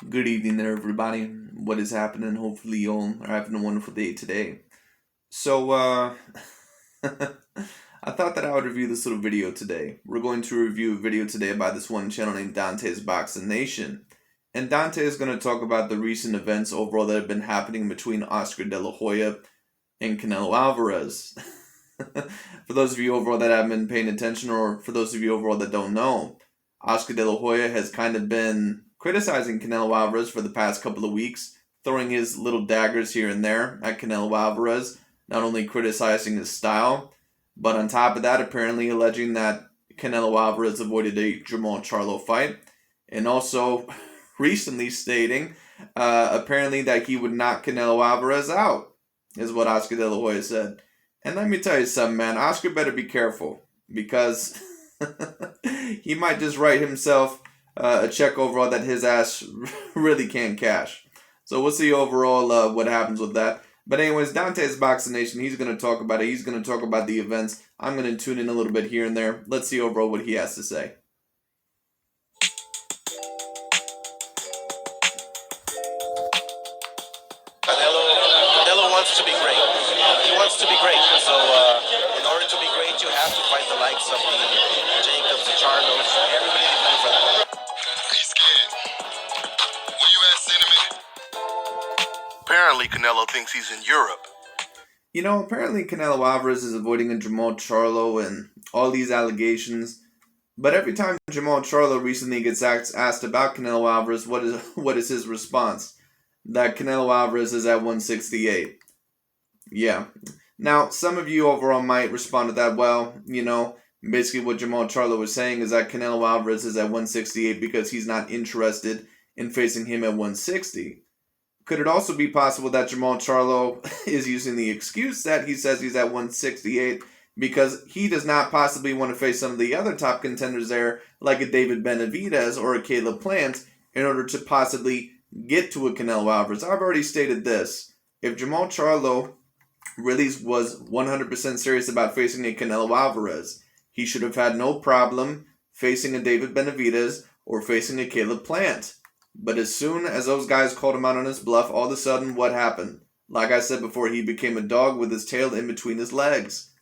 Good evening there, everybody. What is happening? Hopefully, you all are having a wonderful day today. So, I thought that I would review this little video today. We're going to review a video today by this one channel named Dante's Boxing Nation. And Dante is going to talk about the recent events overall that have been happening between Oscar De La Hoya and Canelo Alvarez. For those of you overall that haven't been paying attention, or for those of you overall that don't know, Oscar De La Hoya has kind of been criticizing Canelo Alvarez for the past couple of weeks, throwing his little daggers here and there at Canelo Alvarez, not only criticizing his style, but on top of that, apparently alleging that Canelo Alvarez avoided a Jermall Charlo fight, and also recently stating apparently that he would knock Canelo Alvarez out, is what Oscar De La Hoya said. And let me tell you something, man. Oscar better be careful, because he might just write himself a check overall that his ass really can't cash. So we'll see overall what happens with that. But anyways, Dante's Boxing Nation, he's going to talk about it. He's going to talk about the events. I'm going to tune in a little bit here and there. Let's see overall what he has to say. Canelo wants to be great. He wants to be great. So in order to be great, you have to fight the likes of the Jacobs, the Charlos, everybody depends for that. He's scared. Where you at, Cinnamon? Apparently, Canelo thinks he's in Europe. You know, apparently Canelo Alvarez is avoiding a Jermall Charlo and all these allegations. But every time Jermall Charlo recently gets asked about Canelo Alvarez, what is his response? That Canelo Alvarez is at 168. Yeah. Now, some of you overall might respond to that, well, you know, basically what Jermall Charlo was saying is that Canelo Alvarez is at 168 because he's not interested in facing him at 160. Could it also be possible that Jermall Charlo is using the excuse that he says he's at 168 because he does not possibly want to face some of the other top contenders there, like a David Benavidez or a Caleb Plant, in order to possibly get to a Canelo Alvarez? I've already stated this. If Jermall Charlo really was 100% serious about facing a Canelo Alvarez, he should have had no problem facing a David Benavidez or facing a Caleb Plant. But as soon as those guys called him out on his bluff, all of a sudden, what happened? Like I said before, he became a dog with his tail in between his legs.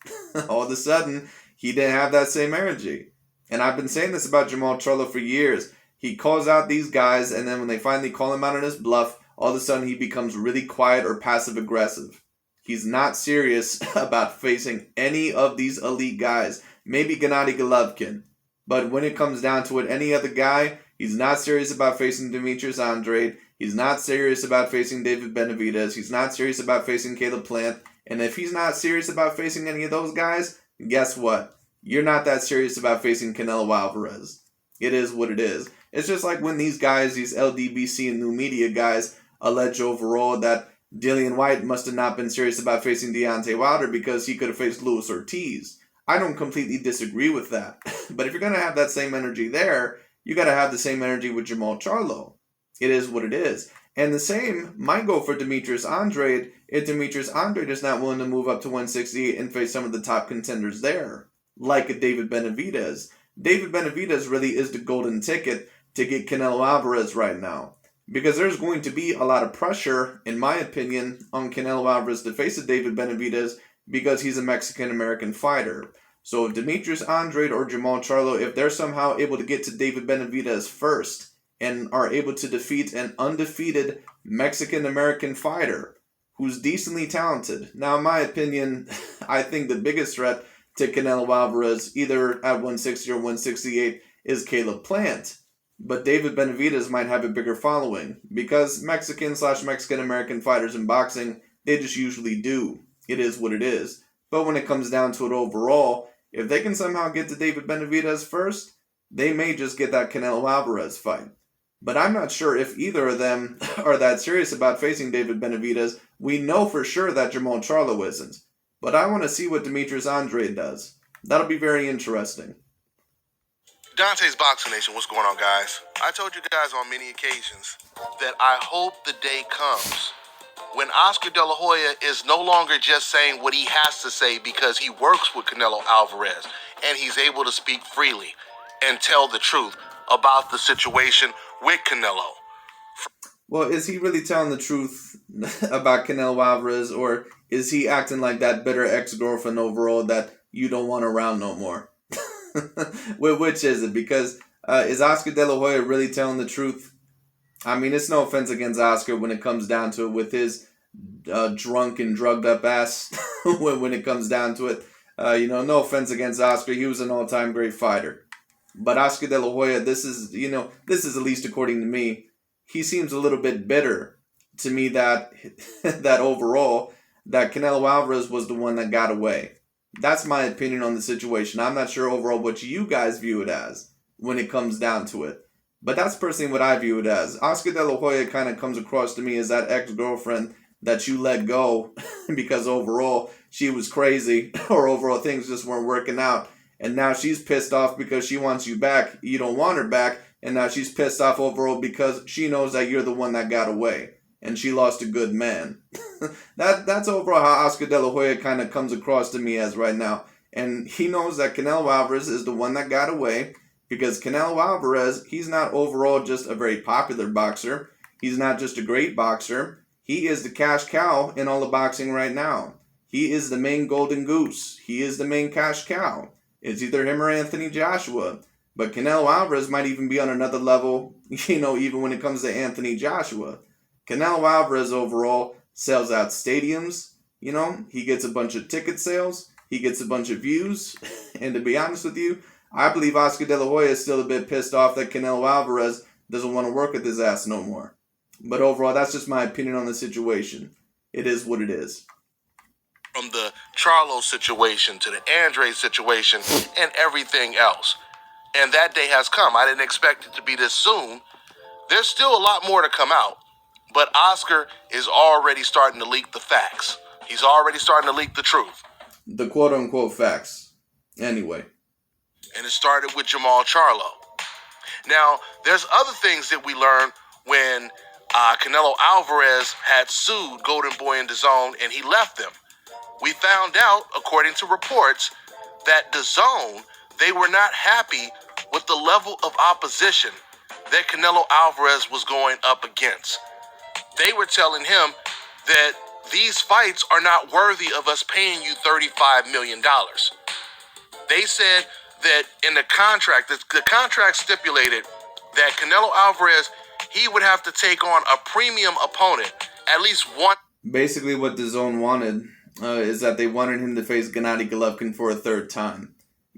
All of a sudden, he didn't have that same energy. And I've been saying this about Jermall Charlo for years. He calls out these guys, and then when they finally call him out on his bluff, all of a sudden he becomes really quiet or passive-aggressive. He's not serious about facing any of these elite guys. Maybe Gennady Golovkin. But when it comes down to it, any other guy, he's not serious about facing Demetrius Andrade. He's not serious about facing David Benavidez. He's not serious about facing Caleb Plant. And if he's not serious about facing any of those guys, guess what? You're not that serious about facing Canelo Alvarez. It is what it is. It's just like when these guys, these LDBC and new media guys, allege overall that Dillian White must have not been serious about facing Deontay Wilder because he could have faced Luis Ortiz. I don't completely disagree with that. But if you're going to have that same energy there, you got to have the same energy with Jermall Charlo. It is what it is. And the same might go for Demetrius Andrade if Demetrius Andrade is not willing to move up to 168 and face some of the top contenders there, like a David Benavidez. David Benavidez really is the golden ticket to get Canelo Alvarez right now, because there's going to be a lot of pressure, in my opinion, on Canelo Alvarez to face a David Benavidez because he's a Mexican-American fighter. So if Demetrius Andrade or Jermall Charlo, if they're somehow able to get to David Benavidez first and are able to defeat an undefeated Mexican-American fighter who's decently talented. Now, in my opinion, I think the biggest threat to Canelo Alvarez, either at 160 or 168, is Caleb Plant. But David Benavidez might have a bigger following, because Mexican/Mexican-American fighters in boxing, they just usually do. It is what it is. But when it comes down to it overall, if they can somehow get to David Benavidez first, they may just get that Canelo Alvarez fight. But I'm not sure if either of them are that serious about facing David Benavidez. We know for sure that Jermall Charlo isn't. But I want to see what Demetrius Andrade does. That'll be very interesting. Dante's Boxing Nation, what's going on, guys? I told you guys on many occasions that I hope the day comes when Oscar De La Hoya is no longer just saying what he has to say because he works with Canelo Alvarez and he's able to speak freely and tell the truth about the situation with Canelo. Well, is he really telling the truth about Canelo Alvarez, or is he acting like that bitter ex-girlfriend overall that you don't want around no more? Which is it? Because is Oscar De La Hoya really telling the truth? I mean, it's no offense against Oscar when it comes down to it, with his drunk and drugged up ass. when it comes down to it, no offense against Oscar. He was an all-time great fighter. But Oscar De La Hoya, this is at least according to me, he seems a little bit bitter to me that that overall that Canelo Alvarez was the one that got away. That's my opinion on the situation. I'm not sure overall what you guys view it as when it comes down to it. But that's personally what I view it as. Oscar De La Hoya kind of comes across to me as that ex-girlfriend that you let go because overall she was crazy or overall things just weren't working out. And now she's pissed off because she wants you back. You don't want her back. And now she's pissed off overall because she knows that you're the one that got away. And she lost a good man. That's overall how Oscar De La Hoya kind of comes across to me as right now. And he knows that Canelo Alvarez is the one that got away. Because Canelo Alvarez, he's not overall just a very popular boxer. He's not just a great boxer. He is the cash cow in all of boxing right now. He is the main golden goose. He is the main cash cow. It's either him or Anthony Joshua. But Canelo Alvarez might even be on another level, even when it comes to Anthony Joshua. Canelo Alvarez overall sells out stadiums. He gets a bunch of ticket sales. He gets a bunch of views. And to be honest with you, I believe Oscar De La Hoya is still a bit pissed off that Canelo Alvarez doesn't want to work with his ass no more. But overall, that's just my opinion on the situation. It is what it is. From the Charlo situation to the Andre situation and everything else. And that day has come. I didn't expect it to be this soon. There's still a lot more to come out. But Oscar is already starting to leak the facts. He's already starting to leak the truth. The quote-unquote facts. Anyway. And it started with Jermall Charlo. Now, there's other things that we learned when Canelo Alvarez had sued Golden Boy and DAZN and he left them. We found out, according to reports, that DAZN, they were not happy with the level of opposition that Canelo Alvarez was going up against. They were telling him that these fights are not worthy of us paying you $35 million. They said that in the contract stipulated that Canelo Alvarez, he would have to take on a premium opponent, at least one. Basically what DAZN wanted is that they wanted him to face Gennady Golovkin for a third time.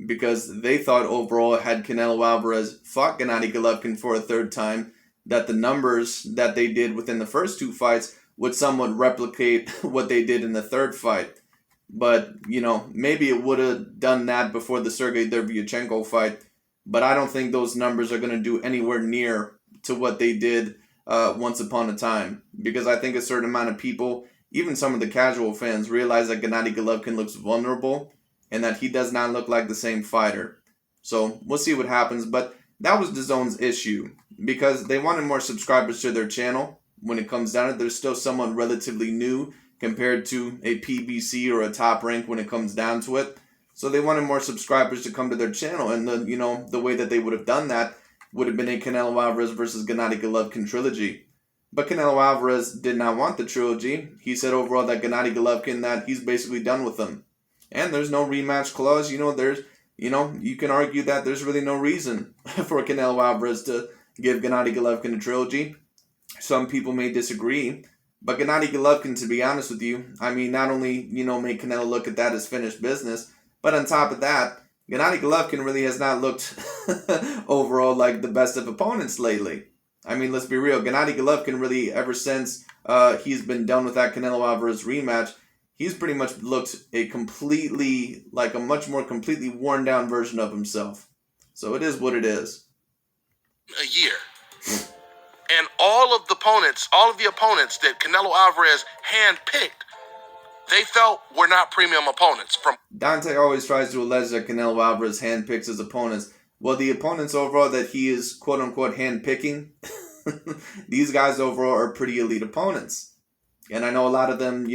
Because they thought overall, had Canelo Alvarez fought Gennady Golovkin for a third time, that the numbers that they did within the first two fights would somewhat replicate what they did in the third fight. But, maybe it would have done that before the Sergey Derevyanchenko fight. But I don't think those numbers are going to do anywhere near to what they did once upon a time. Because I think a certain amount of people, even some of the casual fans, realize that Gennady Golovkin looks vulnerable and that he does not look like the same fighter. So we'll see what happens. But that was DAZN's issue. Because they wanted more subscribers to their channel. When it comes down to it, they're still somewhat relatively new compared to a PBC or a Top Rank when it comes down to it. So they wanted more subscribers to come to their channel. And the way that they would have done that would have been a Canelo Alvarez versus Gennady Golovkin trilogy. But Canelo Alvarez did not want the trilogy. He said overall that Gennady Golovkin, that he's basically done with him. And there's no rematch clause. You can argue that there's really no reason for Canelo Alvarez to give Gennady Golovkin a trilogy. Some people may disagree. But Gennady Golovkin, to be honest with you, not only, make Canelo look at that as finished business, but on top of that, Gennady Golovkin really has not looked overall like the best of opponents lately. Let's be real. Gennady Golovkin really, ever since he's been done with that Canelo Alvarez rematch, he's pretty much looked a much more completely worn down version of himself. So it is what it is. A year. And all of the opponents that Canelo Alvarez handpicked, they felt were not premium opponents. Dante always tries to allege that Canelo Alvarez handpicks his opponents. Well, the opponents overall that he is quote-unquote handpicking, these guys overall are pretty elite opponents. And I know a lot of them,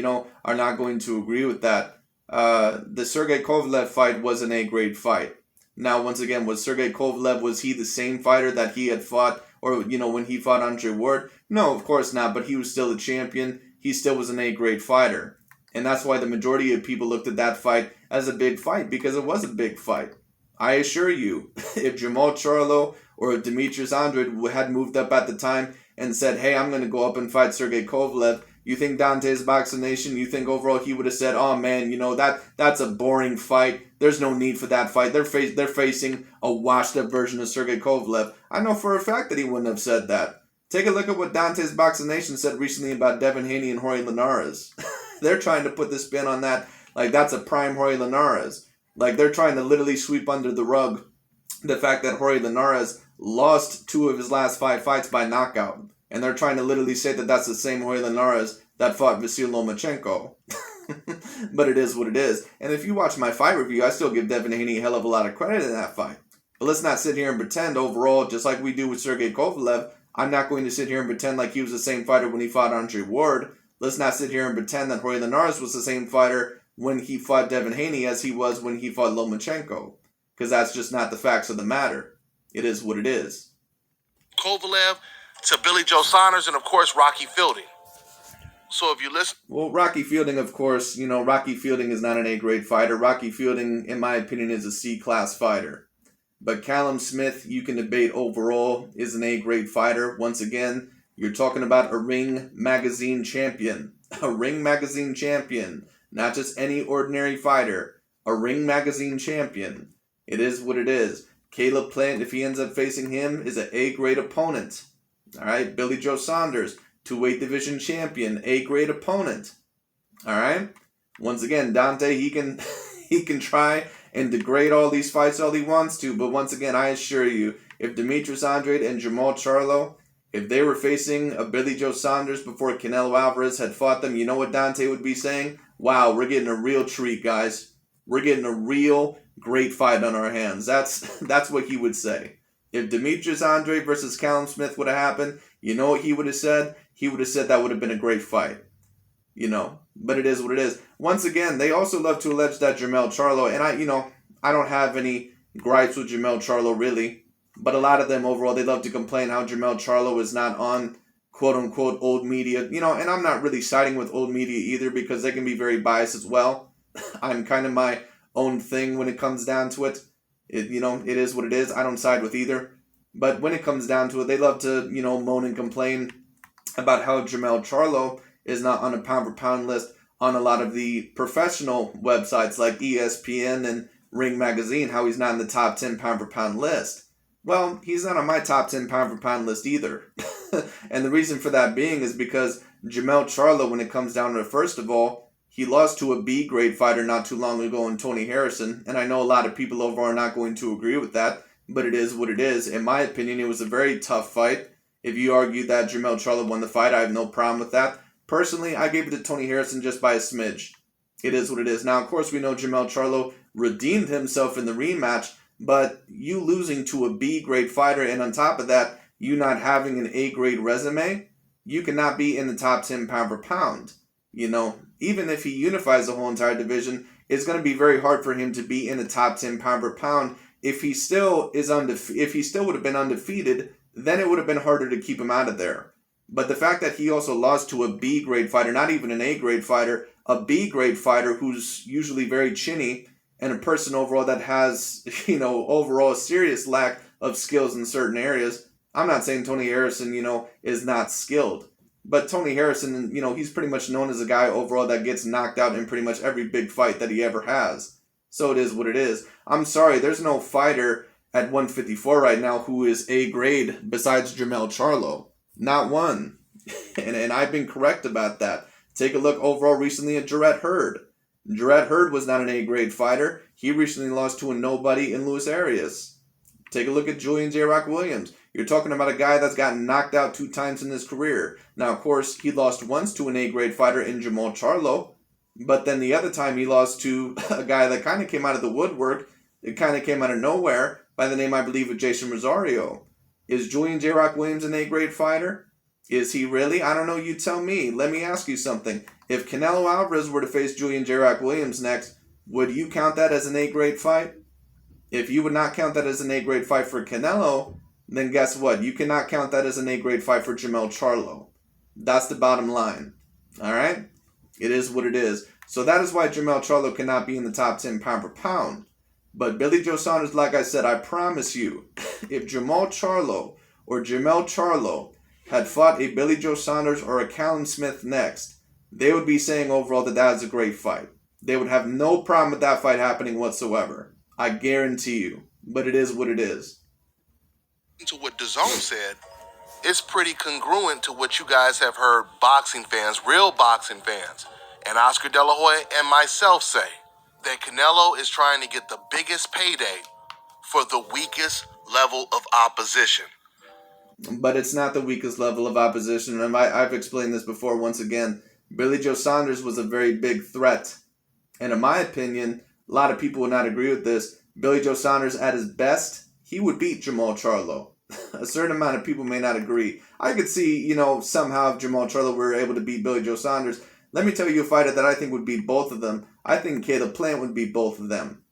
are not going to agree with that. The Sergey Kovalev fight wasn't a great fight. Now, once again, was Sergey Kovalev, was he the same fighter that he had fought Or, when he fought Andre Ward? No, of course not, but he was still a champion. He still was an A-grade fighter. And that's why the majority of people looked at that fight as a big fight, because it was a big fight. I assure you, if Jermall Charlo or if Demetrius Andrade had moved up at the time and said, hey, I'm going to go up and fight Sergey Kovalev, you think Dante's Boxing Nation, you think overall he would have said, oh man, that's a boring fight. There's no need for that fight. They're facing a washed up version of Sergey Kovalev. I know for a fact that he wouldn't have said that. Take a look at what Dante's Boxing Nation said recently about Devin Haney and Jorge Linares. They're trying to put the spin on that like that's a prime Jorge Linares. Like they're trying to literally sweep under the rug the fact that Jorge Linares lost 2 of his last 5 fights by knockout. And they're trying to literally say that that's the same Jorge Linares that fought Vasyl Lomachenko. But it is what it is. And if you watch my fight review, I still give Devin Haney a hell of a lot of credit in that fight. But let's not sit here and pretend overall, just like we do with Sergey Kovalev, I'm not going to sit here and pretend like he was the same fighter when he fought Andre Ward. Let's not sit here and pretend that Jorge Linares was the same fighter when he fought Devin Haney as he was when he fought Lomachenko. Because that's just not the facts of the matter. It is what it is. Kovalev to Billy Joe Saunders and, of course, Rocky Fielding. So if you listen... Well, Rocky Fielding, of course, Rocky Fielding is not an A-grade fighter. Rocky Fielding, in my opinion, is a C-class fighter. But Callum Smith, you can debate overall, is an A-grade fighter. Once again, you're talking about a Ring Magazine champion. A Ring Magazine champion. Not just any ordinary fighter. A Ring Magazine champion. It is what it is. Caleb Plant, if he ends up facing him, is an A-grade opponent. All right, Billy Joe Saunders, 2-weight division champion, A-grade opponent. All right. Once again, Dante, he can try and degrade all these fights all he wants to, but once again, I assure you, if Demetrius Andrade and Jermall Charlo, if they were facing a Billy Joe Saunders before Canelo Alvarez had fought them, you know what Dante would be saying? Wow, we're getting a real treat, guys. We're getting a real great fight on our hands. That's what he would say. If Demetrius Andrade versus Callum Smith would have happened, you know what he would have said? He would have said that would have been a great fight. But it is what it is. Once again, they also love to allege that Jermall Charlo, and I don't have any gripes with Jermall Charlo really, but a lot of them overall, they love to complain how Jermall Charlo is not on quote-unquote old media, and I'm not really siding with old media either because they can be very biased as well. I'm kind of my own thing when it comes down to it. It is what it is. I don't side with either. But when it comes down to it, they love to, moan and complain about how Jermall Charlo is not on a pound-for-pound list on a lot of the professional websites like ESPN and Ring Magazine, how he's not in the top 10 pound-for-pound list. Well, he's not on my top 10 pound-for-pound list either. And the reason for that being is because Jermall Charlo, when it comes down to it, first of all, he lost to a B-grade fighter not too long ago in Tony Harrison, and I know a lot of people overall are not going to agree with that, but it is what it is. In my opinion, it was a very tough fight. If you argue that Jermall Charlo won the fight, I have no problem with that. Personally, I gave it to Tony Harrison just by a smidge. It is what it is. Now, of course, we know Jermall Charlo redeemed himself in the rematch, but you losing to a B-grade fighter, and on top of that, you not having an A-grade resume, you cannot be in the top 10 pound for pound. Even if he unifies the whole entire division, it's going to be very hard for him to be in the top 10 pound per pound. If he still would have been undefeated, then it would have been harder to keep him out of there. But the fact that he also lost to a B-grade fighter, not even an A-grade fighter, a B-grade fighter who's usually very chinny, and a person overall that has, overall a serious lack of skills in certain areas. I'm not saying Tony Harrison, is not skilled. But Tony Harrison, he's pretty much known as a guy overall that gets knocked out in pretty much every big fight that he ever has. So it is what it is. I'm sorry, there's no fighter at 154 right now who is A-grade besides Jermall Charlo. Not one. and I've been correct about that. Take a look overall recently at Jarrett Hurd. Jarrett Hurd was not an A-grade fighter. He recently lost to a nobody in Luis Arias. Take a look at Julian J. Rock Williams. You're talking about a guy that's gotten knocked out 2 times in his career. Now, of course, he lost once to an A-grade fighter in Jermall Charlo, but then the other time he lost to a guy that kind of came out of the woodwork. It kind of came out of nowhere by the name, I believe, of Jason Rosario. Is Julian J. Rock Williams an A-grade fighter? Is he really? I don't know. You tell me. Let me ask you something. If Canelo Alvarez were to face Julian J. Rock Williams next, would you count that as an A-grade fight? If you would not count that as an A-grade fight for Canelo, then guess what? You cannot count that as an A-grade fight for Jermall Charlo. That's the bottom line. All right? It is what it is. So that is why Jermall Charlo cannot be in the top 10 pound per pound. But Billy Joe Saunders, like I said, I promise you, if Jermall Charlo or Jermall Charlo had fought a Billy Joe Saunders or a Callum Smith next, they would be saying overall that that is a great fight. They would have no problem with that fight happening whatsoever. I guarantee you. But it is what it is. To what DAZN said, it's pretty congruent to what you guys have heard boxing fans, real boxing fans, and Oscar De La Hoya and myself say, that Canelo is trying to get the biggest payday for the weakest level of opposition. But it's not the weakest level of opposition. And I've explained this before once again. Billy Joe Saunders was a very big threat. And in my opinion, a lot of people would not agree with this. Billy Joe Saunders at his best, he would beat Jermall Charlo. A certain amount of people may not agree. I could see, somehow if Jermall Charlo were able to beat Billy Joe Saunders. Let me tell you a fighter that I think would beat both of them. I think Caleb Plant would beat both of them.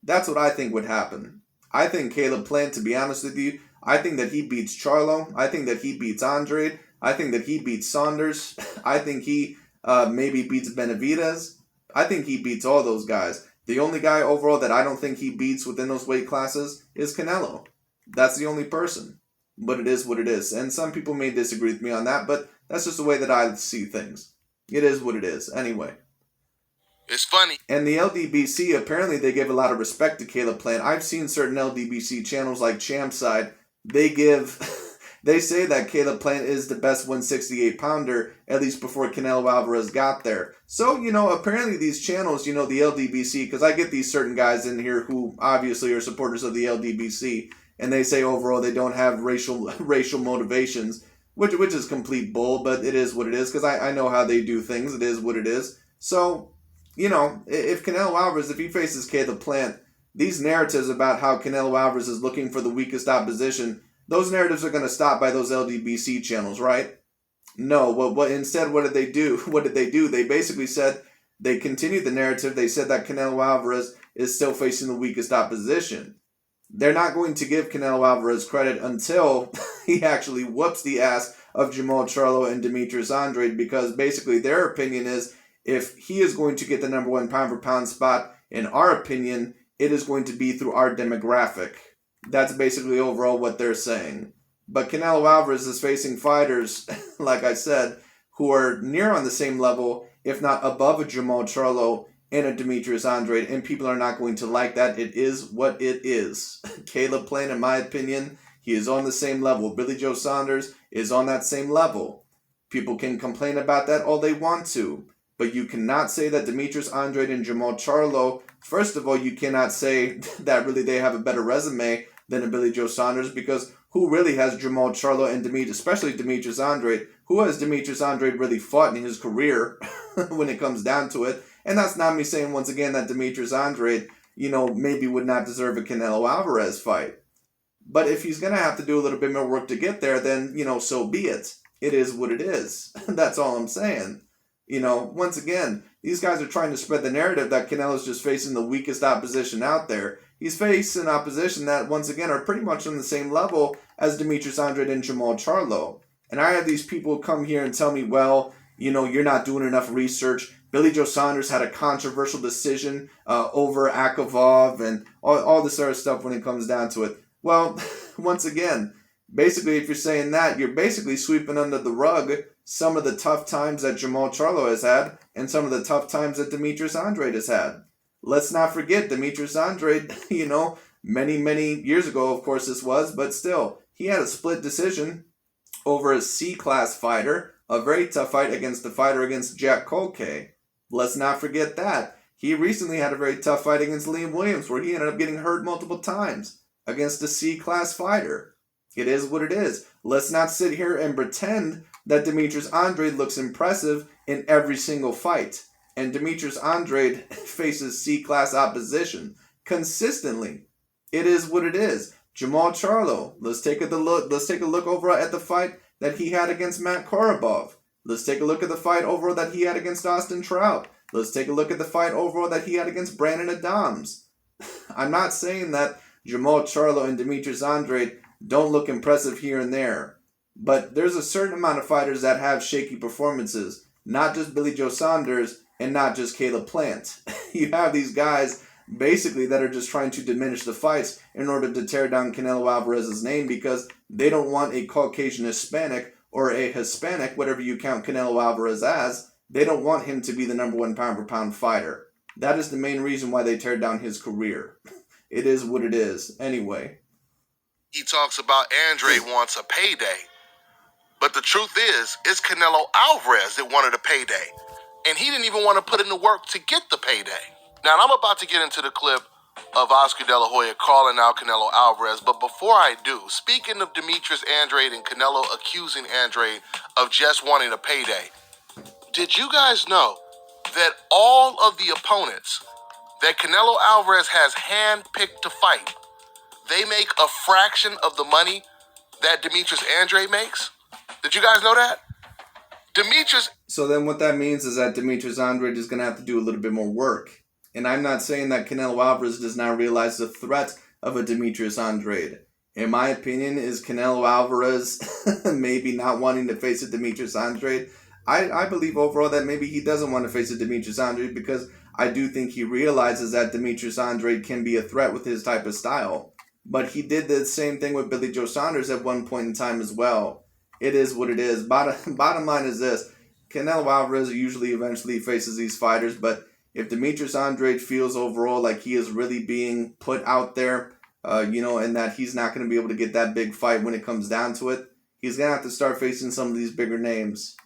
That's what I think would happen. I think Caleb Plant, to be honest with you, I think that he beats Charlo. I think that he beats Andrade. I think that he beats Saunders. I think he maybe beats Benavidez. I think he beats all those guys. The only guy overall that I don't think he beats within those weight classes is Canelo. That's the only person. But it is what it is. And some people may disagree with me on that, but that's just the way that I see things. It is what it is. Anyway. It's funny. And the LDBC, apparently they give a lot of respect to Caleb Plant. I've seen certain LDBC channels like Champside. They say that Caleb Plant is the best 168-pounder, at least before Canelo Alvarez got there. So, apparently these channels, the LDBC, because I get these certain guys in here who obviously are supporters of the LDBC, and they say overall they don't have racial motivations, which is complete bull, but it is what it is, because I know how they do things. It is what it is. So, if Canelo Alvarez, if he faces Caleb Plant, these narratives about how Canelo Alvarez is looking for the weakest opposition, those narratives are going to stop by those LDBC channels, right? No. Instead, what did they do? They basically said, they continued the narrative. They said that Canelo Alvarez is still facing the weakest opposition. They're not going to give Canelo Alvarez credit until he actually whoops the ass of Jermall Charlo and Demetrius Andrade, because basically their opinion is, if he is going to get the number one pound for pound spot, in our opinion, it is going to be through our demographic. That's basically overall what they're saying. But Canelo Alvarez is facing fighters, like I said, who are near on the same level, if not above a Jermall Charlo and a Demetrius Andrade, and people are not going to like that. It is what it is. Caleb Plant, in my opinion, he is on the same level. Billy Joe Saunders is on that same level. People can complain about that all they want to, but you cannot say that Demetrius Andrade and Jermall Charlo, first of all, you cannot say that really they have a better resume than a Billy Joe Saunders, because who really has Jermall Charlo and especially Demetrius Andrade? Who has Demetrius Andrade really fought in his career when it comes down to it? And that's not me saying, once again, that Demetrius Andrade, maybe would not deserve a Canelo Alvarez fight. But if he's going to have to do a little bit more work to get there, then, so be it. It is what it is. That's all I'm saying. Once again, these guys are trying to spread the narrative that Canelo's just facing the weakest opposition out there. He's facing opposition that, once again, are pretty much on the same level as Demetrius Andrade and Jermall Charlo. And I have these people come here and tell me, well, you're not doing enough research. Billy Joe Saunders had a controversial decision over Akavov and all this other stuff when it comes down to it. Well, once again, basically, if you're saying that, you're basically sweeping under the rug some of the tough times that Jermall Charlo has had and some of the tough times that Demetrius Andrade has had. Let's not forget Demetrius Andrade, many, many years ago, of course this was, but still, he had a split decision over a C-class fighter, a very tough fight against the fighter against Jack Colque. Let's not forget that. He recently had a very tough fight against Liam Williams, where he ended up getting hurt multiple times against a C-class fighter. It is what it is. Let's not sit here and pretend that Demetrius Andrade looks impressive in every single fight. And Demetrius Andrade faces C-class opposition consistently. It is what it is. Jermall Charlo, let's take a look over at the fight that he had against Matt Korobov. Let's take a look at the fight overall that he had against Austin Trout. Let's take a look at the fight overall that he had against Brandon Adams. I'm not saying that Jermall Charlo and Demetrius Andrade don't look impressive here and there. But there's a certain amount of fighters that have shaky performances. Not just Billy Joe Saunders and not just Caleb Plant. You have these guys basically that are just trying to diminish the fights in order to tear down Canelo Alvarez's name because they don't want a Caucasian Hispanic or a Hispanic, whatever you count Canelo Alvarez as. They don't want him to be the number one pound for pound fighter. That is the main reason why they tear down his career. It is what it is. Anyway. He talks about Andre wants a payday. But the truth is, it's Canelo Alvarez that wanted a payday. And he didn't even want to put in the work to get the payday. Now, I'm about to get into the clip of Oscar De La Hoya calling out Canelo Alvarez. But before I do, speaking of Demetrius Andrade and Canelo accusing Andrade of just wanting a payday, did you guys know that all of the opponents that Canelo Alvarez has handpicked to fight, they make a fraction of the money that Demetrius Andrade makes? Did you guys know that? So then what that means is that Demetrius Andrade is going to have to do a little bit more work. And I'm not saying that Canelo Alvarez does not realize the threat of a Demetrius Andrade. In my opinion, is Canelo Alvarez maybe not wanting to face a Demetrius Andrade? I believe overall that maybe he doesn't want to face a Demetrius Andrade because I do think he realizes that Demetrius Andrade can be a threat with his type of style. But he did the same thing with Billy Joe Saunders at one point in time as well. It is what it is. Bottom line is this. Canelo Alvarez usually eventually faces these fighters, but if Demetrius Andrade feels overall like he is really being put out there, and that he's not going to be able to get that big fight when it comes down to it, he's going to have to start facing some of these bigger names.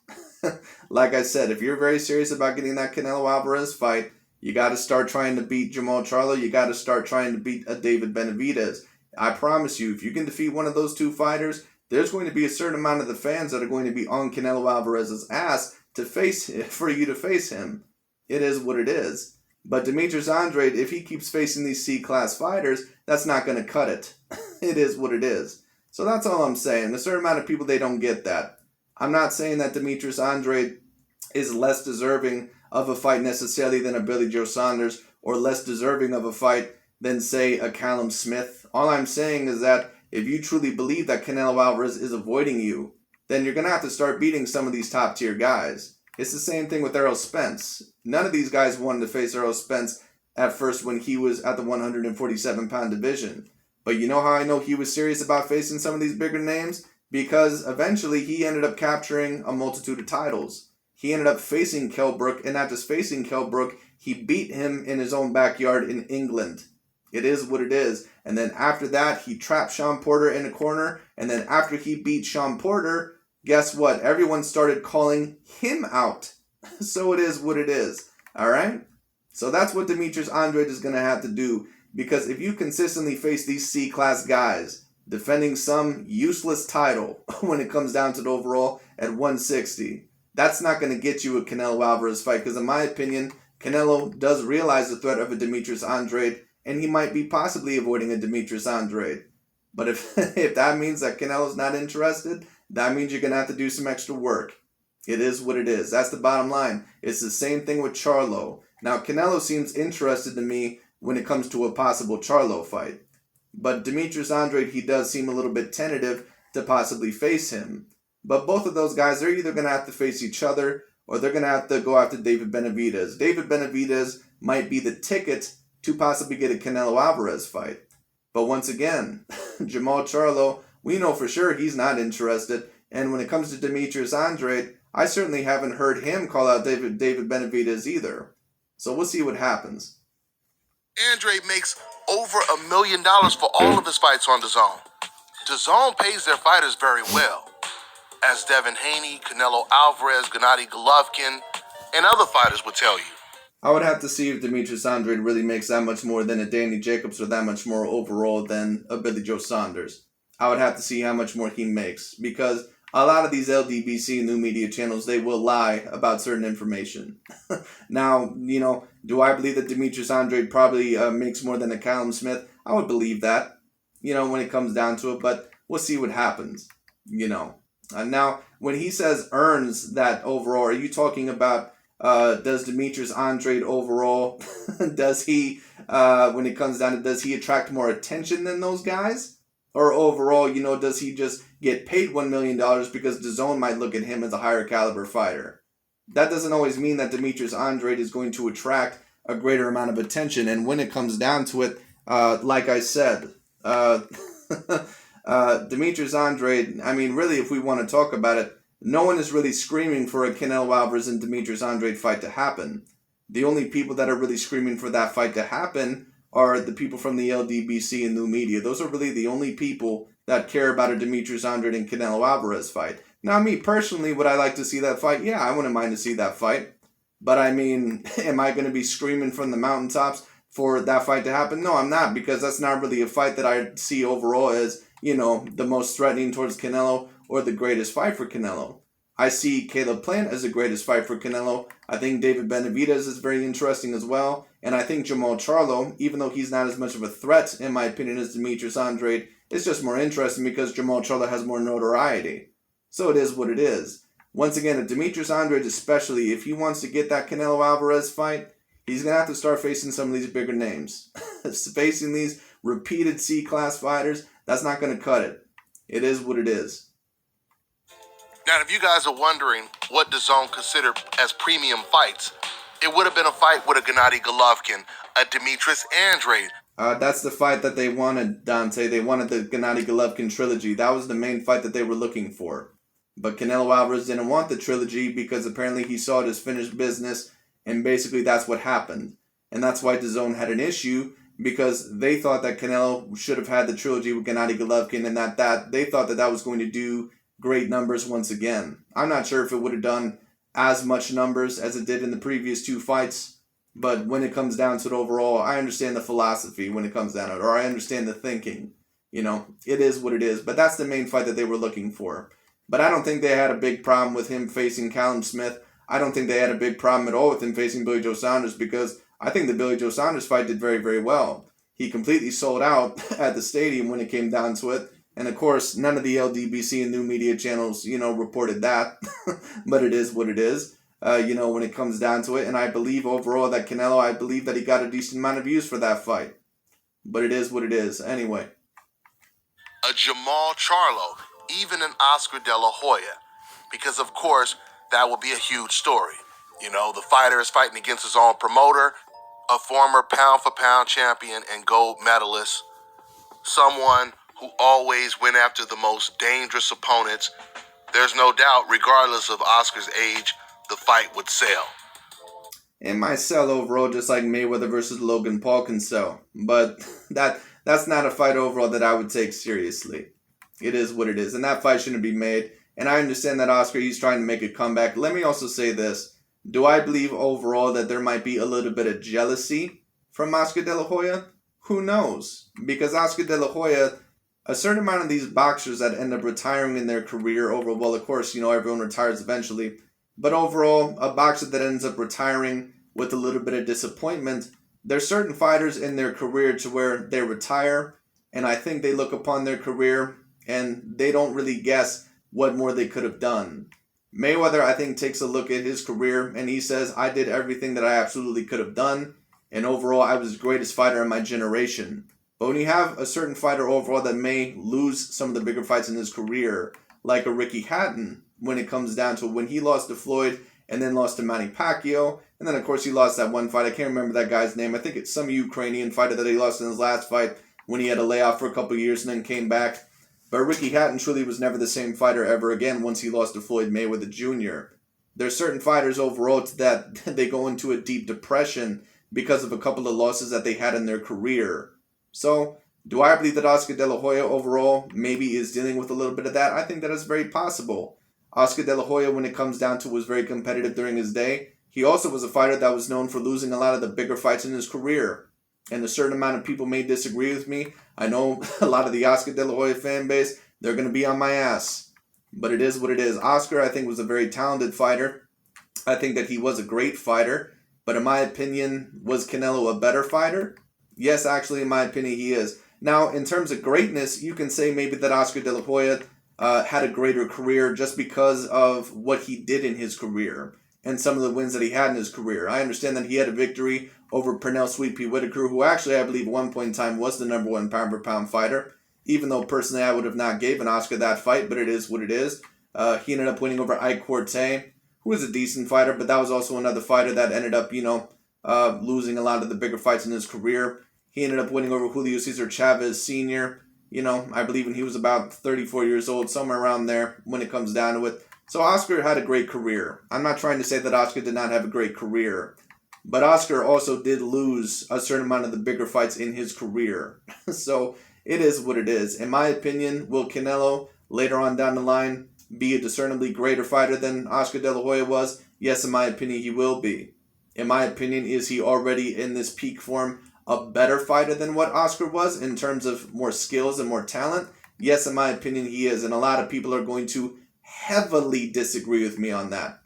Like I said, if you're very serious about getting that Canelo Alvarez fight, you got to start trying to beat Jermall Charlo. You got to start trying to beat a David Benavidez. I promise you, if you can defeat one of those two fighters, there's going to be a certain amount of the fans that are going to be on Canelo Alvarez's ass for you to face him. It is what it is. But Demetrius Andrade, if he keeps facing these C-class fighters, that's not going to cut it. It is what it is. So that's all I'm saying. A certain amount of people, they don't get that. I'm not saying that Demetrius Andrade is less deserving of a fight necessarily than a Billy Joe Saunders or less deserving of a fight than, say, a Callum Smith. All I'm saying is that if you truly believe that Canelo Alvarez is avoiding you, then you're going to have to start beating some of these top-tier guys. It's the same thing with Errol Spence. None of these guys wanted to face Errol Spence at first when he was at the 147-pound division. But you know how I know he was serious about facing some of these bigger names? Because eventually he ended up capturing a multitude of titles. He ended up facing Kell Brook, and not just facing Kell Brook, he beat him in his own backyard in England. It is what it is. And then after that, he trapped Sean Porter in a corner. And then after he beat Sean Porter, guess what? Everyone started calling him out. So it is what it is. All right? So that's what Demetrius Andrade is going to have to do. Because if you consistently face these C-class guys defending some useless title when it comes down to the overall at 160, that's not going to get you a Canelo Alvarez fight. Because in my opinion, Canelo does realize the threat of a Demetrius Andrade, and he might be possibly avoiding a Demetrius Andrade. But if that means that Canelo's not interested, that means you're going to have to do some extra work. It is what it is. That's the bottom line. It's the same thing with Charlo. Now, Canelo seems interested to me when it comes to a possible Charlo fight. But Demetrius Andrade, he does seem a little bit tentative to possibly face him. But both of those guys, they're either going to have to face each other or they're going to have to go after David Benavidez. David Benavidez might be the ticket to possibly get a Canelo Alvarez fight. But once again, Jermall Charlo, we know for sure he's not interested. And when it comes to Demetrius Andrade, I certainly haven't heard him call out David Benavidez either. So we'll see what happens. Andrade makes over $1 million for all of his fights on DAZN. DAZN pays their fighters very well, as Devin Haney, Canelo Alvarez, Gennady Golovkin, and other fighters would tell you. I would have to see if Demetrius Andrade really makes that much more than a Danny Jacobs or that much more overall than a Billy Joe Saunders. I would have to see how much more he makes, because a lot of these LDBC new media channels, they will lie about certain information. Now, do I believe that Demetrius Andrade probably makes more than a Callum Smith? I would believe that, when it comes down to it, but we'll see what happens, Now, when he says earns that overall, are you talking about does Demetrius Andrade overall, does he, when it comes down to, does he attract more attention than those guys? Or overall, does he just get paid $1 million because DAZN might look at him as a higher caliber fighter? That doesn't always mean that Demetrius Andrade is going to attract a greater amount of attention. And when it comes down to it, like I said, Demetrius Andrade, I mean, really, if we want to talk about it, no one is really screaming for a Canelo Alvarez and Demetrius Andrade fight to happen. The only people that are really screaming for that fight to happen are the people from the LDBC and new media. Those are really the only people that care about a Demetrius Andrade and Canelo Alvarez fight. Now, me personally, would I like to see that fight? Yeah, I wouldn't mind to see that fight. But I mean, am I going to be screaming from the mountaintops for that fight to happen? No, I'm not, because that's not really a fight that I see overall as, the most threatening towards Canelo or the greatest fight for Canelo. I see Caleb Plant as the greatest fight for Canelo. I think David Benavidez is very interesting as well. And I think Jermall Charlo, even though he's not as much of a threat, in my opinion, as Demetrius Andrade, is just more interesting because Jermall Charlo has more notoriety. So it is what it is. Once again, if Demetrius Andrade, especially, if he wants to get that Canelo Alvarez fight, he's going to have to start facing some of these bigger names. Facing these repeated C-class fighters, that's not going to cut it. It is what it is. Now, if you guys are wondering what DAZN considered as premium fights, it would have been a fight with a Gennady Golovkin, a Demetrius Andrade. That's the fight that they wanted, Dante. They wanted the Gennady Golovkin trilogy. That was the main fight that they were looking for. But Canelo Alvarez didn't want the trilogy because apparently he saw it as finished business, and basically that's what happened. And that's why DAZN had an issue, because they thought that Canelo should have had the trilogy with Gennady Golovkin, and that they thought that was going to do great numbers once again. I'm not sure if it would have done as much numbers as it did in the previous two fights, but when it comes down to it overall, I understand the philosophy when it comes down to it, or I understand the thinking. It is what it is, but that's the main fight that they were looking for. But I don't think they had a big problem with him facing Callum Smith. I don't think they had a big problem at all with him facing Billy Joe Saunders, because I think the Billy Joe Saunders fight did very, very well. He completely sold out at the stadium when it came down to it. And of course, none of the LDBC and new media channels, reported that. But it is what it is, when it comes down to it. And I believe overall that Canelo, I believe that he got a decent amount of views for that fight. But it is what it is. Anyway. A Jermall Charlo, even an Oscar De La Hoya. Because, of course, that would be a huge story. The fighter is fighting against his own promoter, a former pound-for-pound champion and gold medalist, someone who always went after the most dangerous opponents. There's no doubt, regardless of Oscar's age, the fight would sell. It might sell overall, just like Mayweather versus Logan Paul can sell. But that's not a fight overall that I would take seriously. It is what it is. And that fight shouldn't be made. And I understand that Oscar, he's trying to make a comeback. Let me also say this. Do I believe overall that there might be a little bit of jealousy from Oscar De La Hoya? Who knows? Because Oscar De La Hoya, a certain amount of these boxers that end up retiring in their career over, well, of course, everyone retires eventually. But overall, a boxer that ends up retiring with a little bit of disappointment, there's certain fighters in their career to where they retire, and I think they look upon their career and they don't really guess what more they could have done. Mayweather, I think, takes a look at his career and he says, I did everything that I absolutely could have done, and overall I was the greatest fighter in my generation. But when you have a certain fighter overall that may lose some of the bigger fights in his career, like a Ricky Hatton, when it comes down to when he lost to Floyd and then lost to Manny Pacquiao, and then of course he lost that one fight, I can't remember that guy's name, I think it's some Ukrainian fighter that he lost in his last fight when he had a layoff for a couple of years and then came back. But Ricky Hatton truly was never the same fighter ever again once he lost to Floyd Mayweather Jr. There's certain fighters overall that they go into a deep depression because of a couple of losses that they had in their career. So, do I believe that Oscar De La Hoya overall maybe is dealing with a little bit of that? I think that is very possible. Oscar De La Hoya, when it comes down to it, was very competitive during his day. He also was a fighter that was known for losing a lot of the bigger fights in his career. And a certain amount of people may disagree with me. I know a lot of the Oscar De La Hoya fan base, they're going to be on my ass. But it is what it is. Oscar, I think, was a very talented fighter. I think that he was a great fighter. But in my opinion, was Canelo a better fighter? Yes, actually, in my opinion, he is. Now, in terms of greatness, you can say maybe that Oscar De La Hoya had a greater career just because of what he did in his career and some of the wins that he had in his career. I understand that he had a victory over Pernell Sweet Pea Whitaker, who actually, I believe, at one point in time was the number one pound-for-pound fighter. even though personally I would have not given Oscar that fight, but it is what it is. He ended up winning over Ike Quartey, who was a decent fighter, but that was also another fighter that ended up, losing a lot of the bigger fights in his career. He ended up winning over Julio Cesar Chavez Sr., I believe when he was about 34 years old, somewhere around there when it comes down to it. So Oscar had a great career. I'm not trying to say that Oscar did not have a great career, but Oscar also did lose a certain amount of the bigger fights in his career. So it is what it is. In my opinion, will Canelo later on down the line be a discernibly greater fighter than Oscar De La Hoya was? Yes, in my opinion, he will be. In my opinion, is he already in this peak form a better fighter than what Oscar was in terms of more skills and more talent? Yes, in my opinion, he is. And a lot of people are going to heavily disagree with me on that.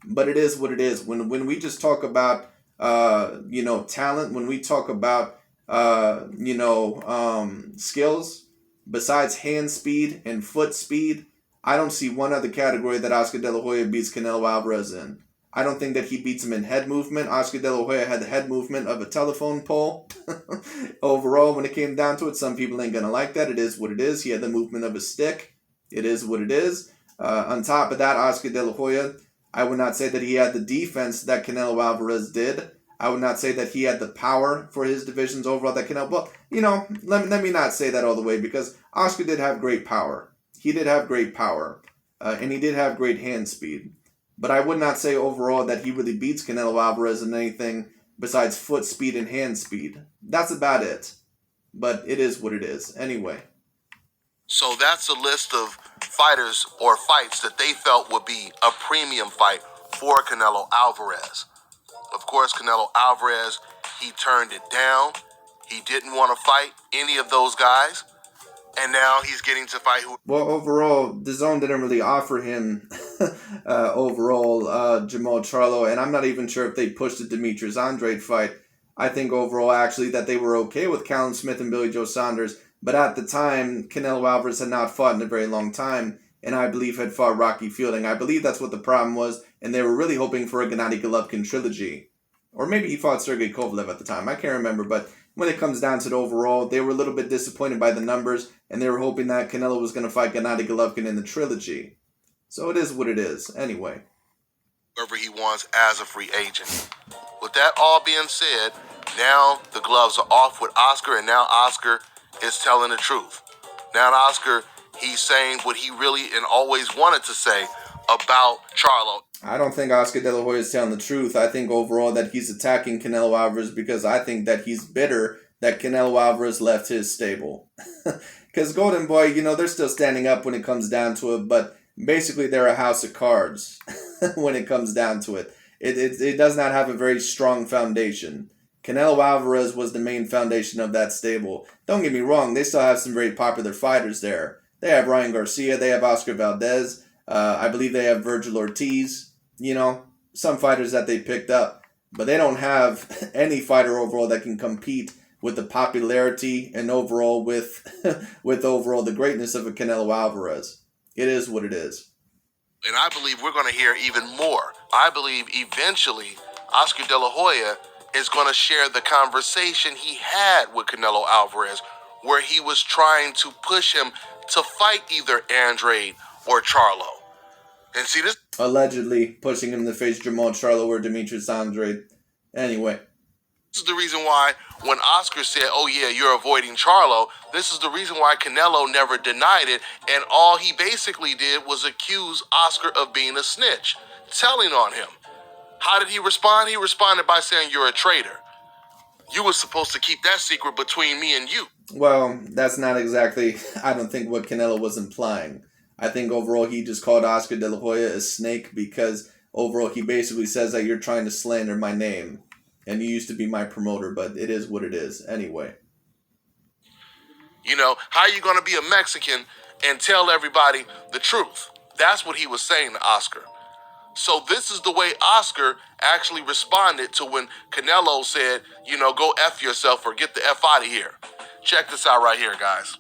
But it is what it is. When we just talk about, talent, when we talk about, skills, besides hand speed and foot speed, I don't see one other category that Oscar De La Hoya beats Canelo Alvarez in. I don't think that he beats him in head movement. Oscar De La Hoya had the head movement of a telephone pole. Overall, when it came down to it, some people ain't going to like that. It is what it is. He had the movement of a stick. It is what it is. On top of that, Oscar De La Hoya, I would not say that he had the defense that Canelo Alvarez did. I would not say that he had the power for his divisions overall that Canelo... Well, let me not say that all the way, because Oscar did have great power. He did have great power. And he did have great hand speed. But I would not say overall that he really beats Canelo Alvarez in anything besides foot speed and hand speed. That's about it. But it is what it is. Anyway. So that's a list of fighters or fights that they felt would be a premium fight for Canelo Alvarez. Of course, Canelo Alvarez, he turned it down. He didn't want to fight any of those guys. And now he's getting to fight who... Well, overall, DAZN didn't really offer him Jermall Charlo, and I'm not even sure if they pushed the Demetrius Andrade fight. I think overall, actually, that they were okay with Callum Smith and Billy Joe Saunders, but at the time, Canelo Alvarez had not fought in a very long time, and I believe had fought Rocky Fielding. I believe that's what the problem was, and they were really hoping for a Gennady Golovkin trilogy. Or maybe he fought Sergey Kovalev at the time, I can't remember, but when it comes down to it overall, they were a little bit disappointed by the numbers, and they were hoping that Canelo was going to fight Gennady Golovkin in the trilogy. So it is what it is, anyway. Whoever he wants as a free agent. With that all being said, now the gloves are off with Oscar, and now Oscar is telling the truth. Now Oscar, he's saying what he really and always wanted to say about Charlo. I don't think Oscar De La Hoya is telling the truth. I think overall that he's attacking Canelo Alvarez because I think that he's bitter that Canelo Alvarez left his stable. Because Golden Boy, they're still standing up when it comes down to it, but basically they're a house of cards when it comes down to it. It does not have a very strong foundation. Canelo Alvarez was the main foundation of that stable. Don't get me wrong, they still have some very popular fighters there. They have Ryan Garcia, they have Oscar Valdez, I believe they have Virgil Ortiz. Some fighters that they picked up, but they don't have any fighter overall that can compete with the popularity and overall with overall the greatness of a Canelo Alvarez. It is what it is. And I believe we're going to hear even more. I believe eventually Oscar De La Hoya is going to share the conversation he had with Canelo Alvarez, where he was trying to push him to fight either Andrade or Charlo. And see this? Allegedly pushing him to face Jermall Charlo or Demetrius Andrade. Anyway. This is the reason why when Oscar said, oh yeah, you're avoiding Charlo, this is the reason why Canelo never denied it, and all he basically did was accuse Oscar of being a snitch, telling on him. How did he respond? He responded by saying, you're a traitor. You were supposed to keep that secret between me and you. Well, that's not exactly, I don't think, what Canelo was implying. I think overall he just called Oscar De La Hoya a snake because overall he basically says that you're trying to slander my name. And you used to be my promoter, but it is what it is. Anyway. How are you going to be a Mexican and tell everybody the truth? That's what he was saying to Oscar. So this is the way Oscar actually responded to when Canelo said, go F yourself or get the F out of here. Check this out right here, guys.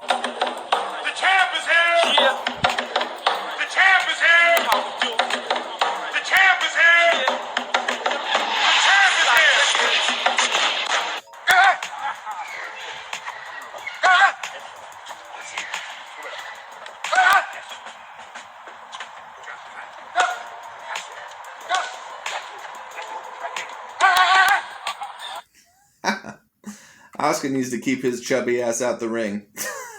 The champ is here! Yeah. The champ is here! The champ is here! The champ is here! Oscar needs to keep his chubby ass out the ring.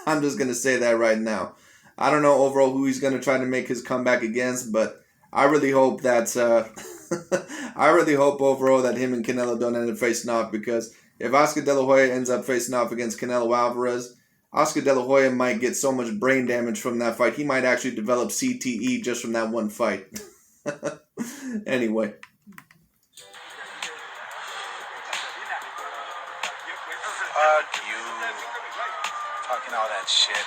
I'm just going to say that right now. I don't know overall who he's going to try to make his comeback against, but I really hope that I really hope overall that him and Canelo don't end up facing off, because if Oscar De La Hoya ends up facing off against Canelo Alvarez, Oscar De La Hoya might get so much brain damage from that fight, he might actually develop CTE just from that one fight. Anyway. Fuck you. Talking all that shit.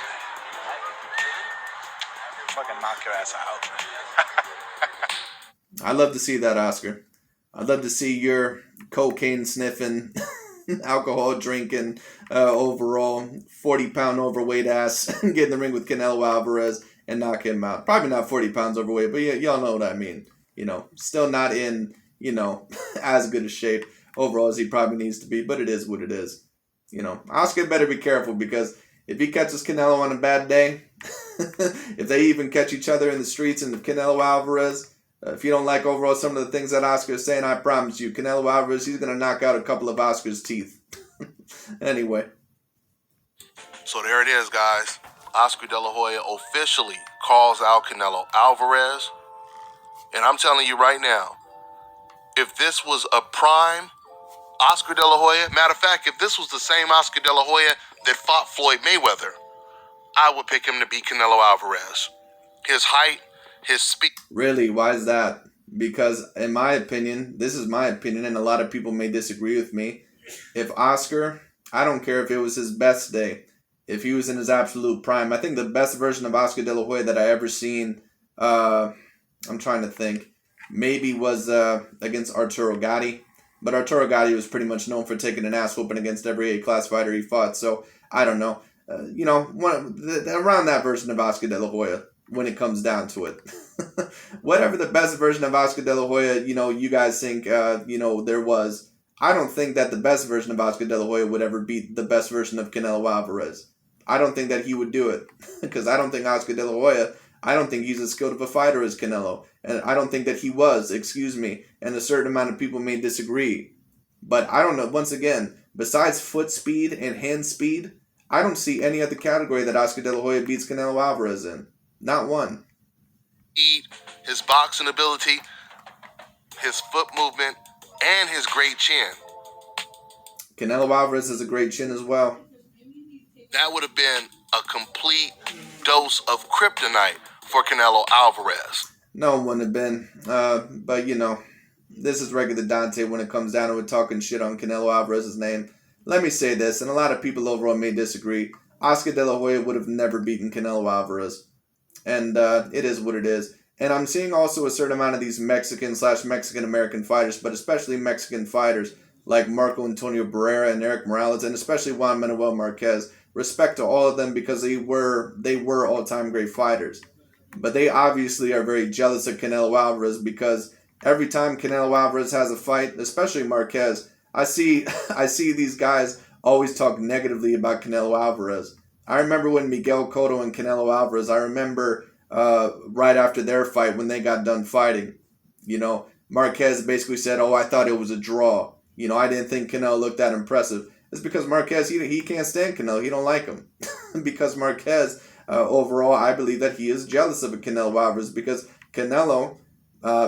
Fucking knock your ass out. I'd love to see that, Oscar. I'd love to see your cocaine sniffing, alcohol drinking, overall 40-pound overweight ass get in the ring with Canelo Alvarez and knock him out. Probably not 40 pounds overweight, but y'all know what I mean. You know, still not in, you know, as good a shape overall as he probably needs to be, but it is what it is. You know, Oscar better be careful, because if he catches Canelo on a bad day, if they even catch each other in the streets, and if Canelo Alvarez, if you don't like overall some of the things that Oscar is saying, I promise you, Canelo Alvarez, he's going to knock out a couple of Oscar's teeth. Anyway. So there it is, guys. Oscar De La Hoya officially calls out Canelo Alvarez. And I'm telling you right now, if this was a prime Oscar De La Hoya, matter of fact, if this was the same Oscar De La Hoya that fought Floyd Mayweather, I would pick him to beat Canelo Alvarez. His height, his speed. Really? Why is that? Because in my opinion, this is my opinion, and a lot of people may disagree with me. If Oscar, I don't care if it was his best day, if he was in his absolute prime, I think the best version of Oscar De La Hoya that I ever seen, I'm trying to think, maybe was against Arturo Gatti. But Arturo Gatti was pretty much known for taking an ass whooping against every A-class fighter he fought. So, I don't know. You know, around that version of Oscar De La Hoya, when it comes down to it. Whatever the best version of Oscar De La Hoya, you know, you guys think, you know, there was. I don't think that the best version of Oscar De La Hoya would ever beat the best version of Canelo Alvarez. I don't think that he would do it. Because I don't think Oscar De La Hoya, I don't think he's as skilled of a fighter as Canelo. And I don't think that he was, and a certain amount of people may disagree. But I don't know, once again, besides foot speed and hand speed, I don't see any other category that Oscar De La Hoya beats Canelo Alvarez in. Not one. His boxing ability, his foot movement, and his great chin. Canelo Alvarez has a great chin as well. That would have been a complete dose of kryptonite for Canelo Alvarez. No, it wouldn't have been. But, you know, this is regular Dante when it comes down to it, talking shit on Canelo Alvarez's name. Let me say this, and a lot of people overall may disagree. Oscar De La Hoya would have never beaten Canelo Alvarez. And it is what it is. And I'm seeing also a certain amount of these Mexican-American fighters, but especially Mexican fighters like Marco Antonio Barrera and Eric Morales, and especially Juan Manuel Marquez. Respect to all of them, because they were all-time great fighters. But they obviously are very jealous of Canelo Alvarez, because every time Canelo Alvarez has a fight, especially Marquez, I see these guys always talk negatively about Canelo Alvarez. I remember when Miguel Cotto and Canelo Alvarez, I remember right after their fight when they got done fighting, you know, Marquez basically said, "Oh, I thought it was a draw. You know, I didn't think Canelo looked that impressive." It's because Marquez, he can't stand Canelo. He don't like him. Because Marquez, overall, I believe that he is jealous of Canelo Alvarez, because Canelo,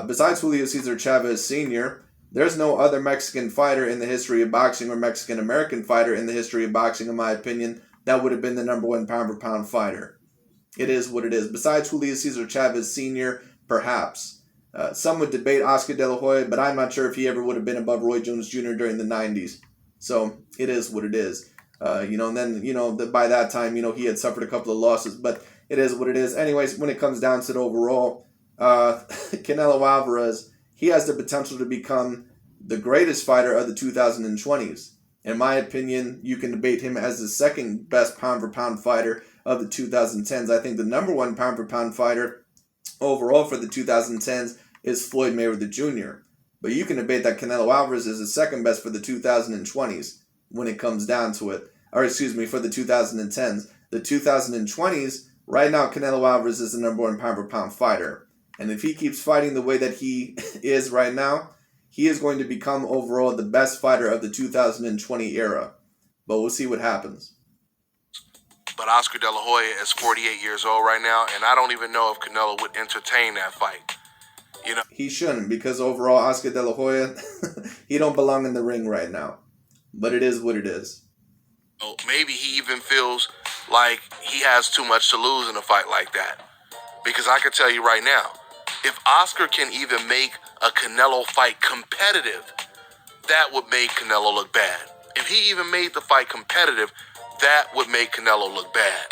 besides Julio Cesar Chavez Sr., there's no other Mexican fighter in the history of boxing, or Mexican-American fighter in the history of boxing, in my opinion, that would have been the number one pound-for-pound fighter. It is what it is. Besides Julio Cesar Chavez Sr., perhaps. Some would debate Oscar De La Hoya, but I'm not sure if he ever would have been above Roy Jones Jr. during the 90s. So, it is what it is. You know, and then, you know, by that time, you know, he had suffered a couple of losses, but it is what it is. Anyways, when it comes down to it overall, Canelo Alvarez, he has the potential to become the greatest fighter of the 2020s. In my opinion, you can debate him as the second best pound-for-pound fighter of the 2010s. I think the number one pound-for-pound fighter overall for the 2010s is Floyd Mayweather Jr. But you can debate that Canelo Alvarez is the second best for the 2020s when it comes down to it. Or excuse me, for the 2010s. The 2020s, right now, Canelo Alvarez is the number one pound-for-pound fighter. And if he keeps fighting the way that he is right now, he is going to become overall the best fighter of the 2020 era. but we'll see what happens. But Oscar De La Hoya is 48 years old right now, and I don't even know if Canelo would entertain that fight. You know, He shouldn't, because overall, Oscar De La Hoya, he don't belong in the ring right now. But it is what it is. maybe he even feels like he has too much to lose in a fight like that. Because I can tell you right now, if Oscar can even make a Canelo fight competitive, that would make Canelo look bad. If he even made the fight competitive, that would make Canelo look bad.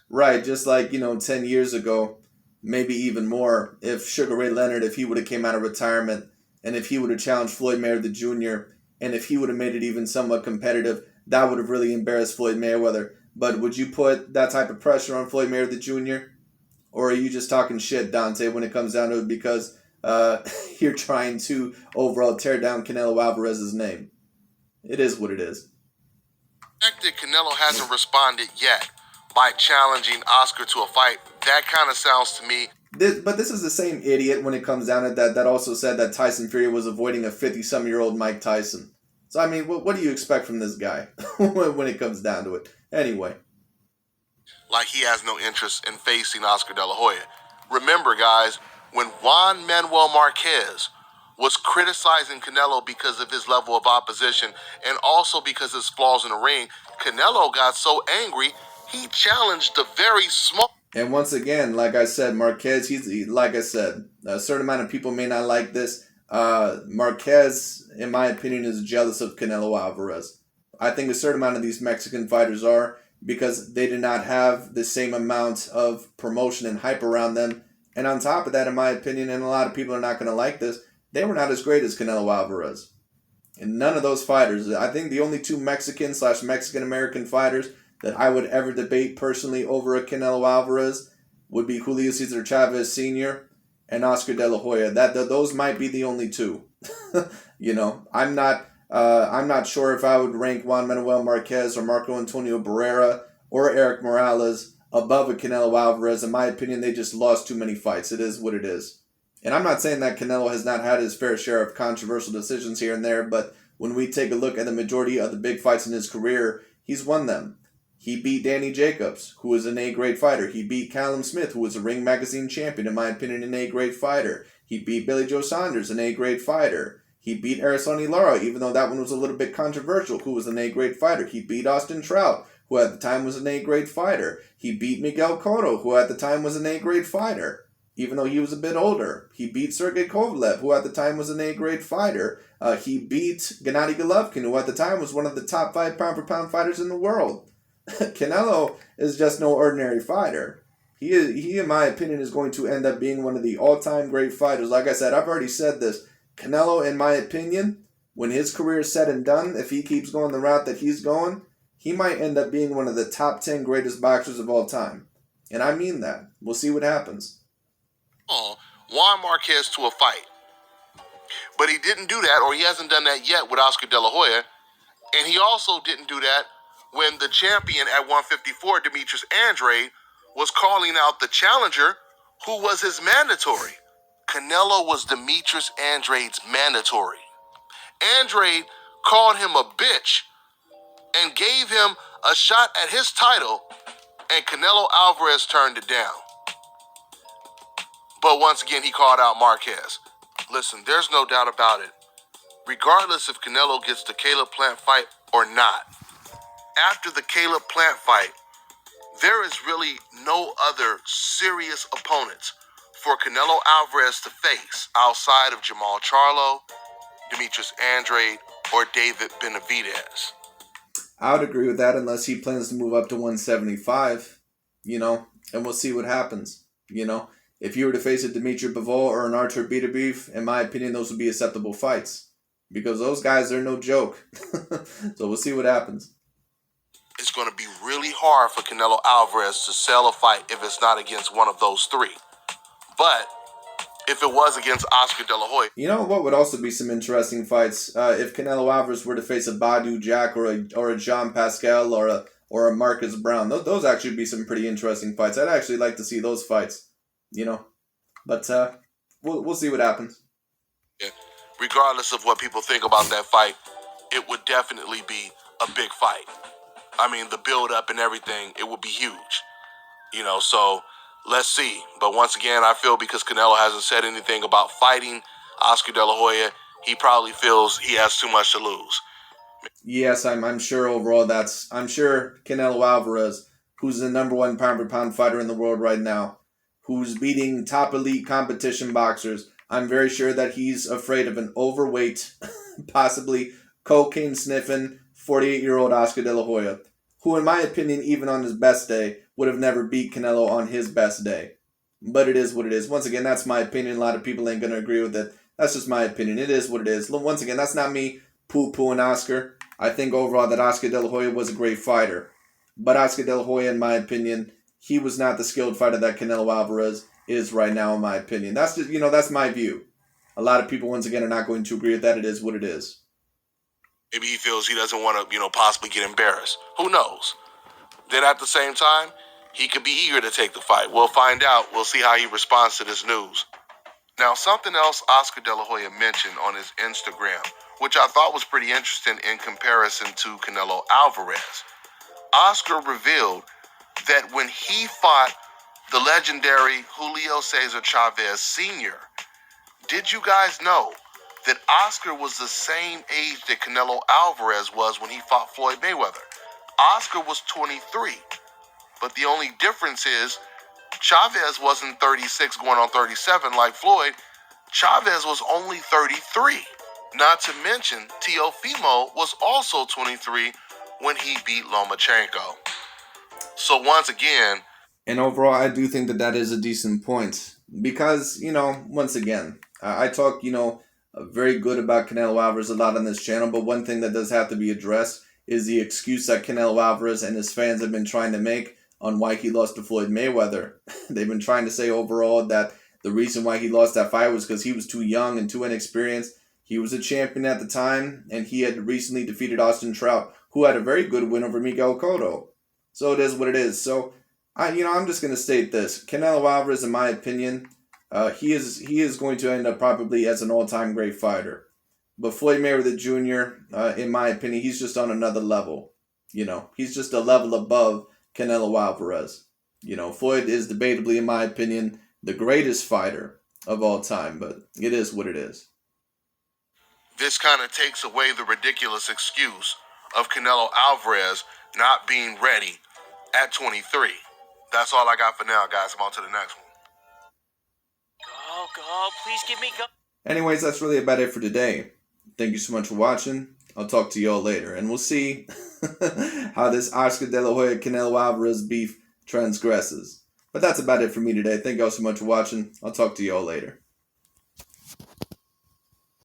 Right, just like, 10 years ago, maybe even more, if Sugar Ray Leonard, if he would have came out of retirement, and if he would have challenged Floyd Mayweather Jr., and if he would have made it even somewhat competitive, that would have really embarrassed Floyd Mayweather. But would you put that type of pressure on Floyd Mayweather Jr.? Or are you just talking shit, Dante, when it comes down to it because you're trying to overall tear down Canelo Alvarez's name? It is what it is. The fact that Canelo hasn't responded yet by challenging Oscar to a fight, that kind of sounds to me. But this is the same idiot when it comes down to that also said that Tyson Fury was avoiding a 50-some-year-old Mike Tyson. So, I mean, what do you expect from this guy when it comes down to it? Anyway. Like he has no interest in facing Oscar De La Hoya. Remember, guys, when Juan Manuel Marquez was criticizing Canelo because of his level of opposition and also because of his flaws in the ring, Canelo got so angry, he challenged the very small. And once again, like I said, Marquez, like I said, a certain amount of people may not like this. Marquez, in my opinion, is jealous of Canelo Alvarez. I think a certain amount of these Mexican fighters are, because they did not have the same amount of promotion and hype around them. And on top of that, in my opinion, and a lot of people are not going to like this, they were not as great as Canelo Alvarez. And none of those fighters, I think the only two Mexican-American fighters that I would ever debate personally over a Canelo Alvarez would be Julio Cesar Chavez Sr. and Oscar De La Hoya. Those might be the only two. I'm not sure if I would rank Juan Manuel Marquez or Marco Antonio Barrera or Eric Morales above a Canelo Alvarez. In my opinion, they just lost too many fights. It is what it is. And I'm not saying that Canelo has not had his fair share of controversial decisions here and there, but when we take a look at the majority of the big fights in his career, he's won them. He beat Danny Jacobs, who was an A-grade fighter. He beat Callum Smith, who was a Ring Magazine champion, in my opinion, an A-grade fighter. He beat Billy Joe Saunders, an A-grade fighter. He beat Erislandy Lara, even though that one was a little bit controversial, who was an A-grade fighter. He beat Austin Trout, who at the time was an A-grade fighter. He beat Miguel Cotto, who at the time was an A-grade fighter, even though he was a bit older. He beat Sergey Kovalev, who at the time was an A-grade fighter. He beat Gennady Golovkin, who at the time was one of the top 5 pound-for-pound fighters in the world. Canelo is just no ordinary fighter. He, in my opinion, is going to end up being one of the all-time great fighters. Like I said, I've already said this. Canelo, in my opinion, when his career is said and done, if he keeps going the route that he's going, he might end up being one of the top 10 greatest boxers of all time. And I mean that. We'll see what happens. Juan Marquez to a fight. But he didn't do that, or he hasn't done that yet with Oscar De La Hoya. And he also didn't do that when the champion at 154, Demetrius Andrade, was calling out the challenger who was his mandatory. Canelo was Demetrius Andrade's mandatory. Andrade called him a bitch and gave him a shot at his title, and Canelo Alvarez turned it down. But once again, he called out Marquez. Listen, there's no doubt about it. Regardless if Canelo gets the Caleb Plant fight or not, after the Caleb Plant fight, there is really no other serious opponents for Canelo Alvarez to face outside of Jermall Charlo, Demetrius Andrade, or David Benavidez. I would agree with that unless he plans to move up to 175, and we'll see what happens. If you were to face a Dimitri Bivol or an Artur Beterbiev, in my opinion, those would be acceptable fights because those guys are no joke. So we'll see what happens. It's going to be really hard for Canelo Alvarez to sell a fight if it's not against one of those three. But if it was against Oscar De La Hoya. You know what would also be some interesting fights? If Canelo Alvarez were to face a Badu Jack or a Jean Pascal or a Marcus Brown. Those actually would be some pretty interesting fights. I'd actually like to see those fights, But we'll see what happens. Yeah. Regardless of what people think about that fight, it would definitely be a big fight. I mean, the build-up and everything, it would be huge. So let's see. But once again, I feel because Canelo hasn't said anything about fighting Oscar De La Hoya, he probably feels he has too much to lose. Yes, I'm sure overall I'm sure Canelo Alvarez, who's the number one pound for pound fighter in the world right now, who's beating top elite competition boxers, I'm very sure that he's afraid of an overweight, possibly cocaine sniffing 48-year-old Oscar De La Hoya, who in my opinion, even on his best day, would have never beat Canelo on his best day. But it is what it is. Once again, that's my opinion. A lot of people ain't going to agree with it. That's just my opinion. It is what it is. Once again, that's not me poo-pooing Oscar. I think overall that Oscar De La Hoya was a great fighter. But Oscar De La Hoya, in my opinion, he was not the skilled fighter that Canelo Alvarez is right now, in my opinion. That's just, that's my view. A lot of people, once again, are not going to agree with that. It is what it is. Maybe he feels he doesn't want to, possibly get embarrassed. Who knows? Then at the same time, he could be eager to take the fight. We'll find out. We'll see how he responds to this news. Now, something else Oscar De La Hoya mentioned on his Instagram, which I thought was pretty interesting in comparison to Canelo Alvarez. Oscar revealed that when he fought the legendary Julio Cesar Chavez Sr., did you guys know that Oscar was the same age that Canelo Alvarez was when he fought Floyd Mayweather? Oscar was 23, but the only difference is Chavez wasn't 36 going on 37 like Floyd. Chavez was only 33. Not to mention, Teofimo was also 23 when he beat Lomachenko. So once again... And overall, I do think that is a decent point. Because, once again, I talk, very good about Canelo Alvarez a lot on this channel, but one thing that does have to be addressed is the excuse that Canelo Alvarez and his fans have been trying to make on why he lost to Floyd Mayweather. They've been trying to say overall that the reason why he lost that fight was because he was too young and too inexperienced. He was a champion at the time, and he had recently defeated Austin Trout, who had a very good win over Miguel Cotto. So it is what it is. So, I'm just going to state this. Canelo Alvarez, in my opinion, he is going to end up probably as an all-time great fighter. But Floyd Mayweather Jr., in my opinion, he's just on another level. He's just a level above Canelo Alvarez. Floyd is debatably, in my opinion, the greatest fighter of all time, but it is what it is. This kind of takes away the ridiculous excuse of Canelo Alvarez not being ready at 23. That's all I got for now, guys. I'm on to the next one. Go, please give me go. Anyways, that's really about it for today. Thank you so much for watching. I'll talk to y'all later, and we'll see how this Oscar De La Hoya Canelo Alvarez beef transgresses. But that's about it for me today. Thank y'all so much for watching. I'll talk to y'all later.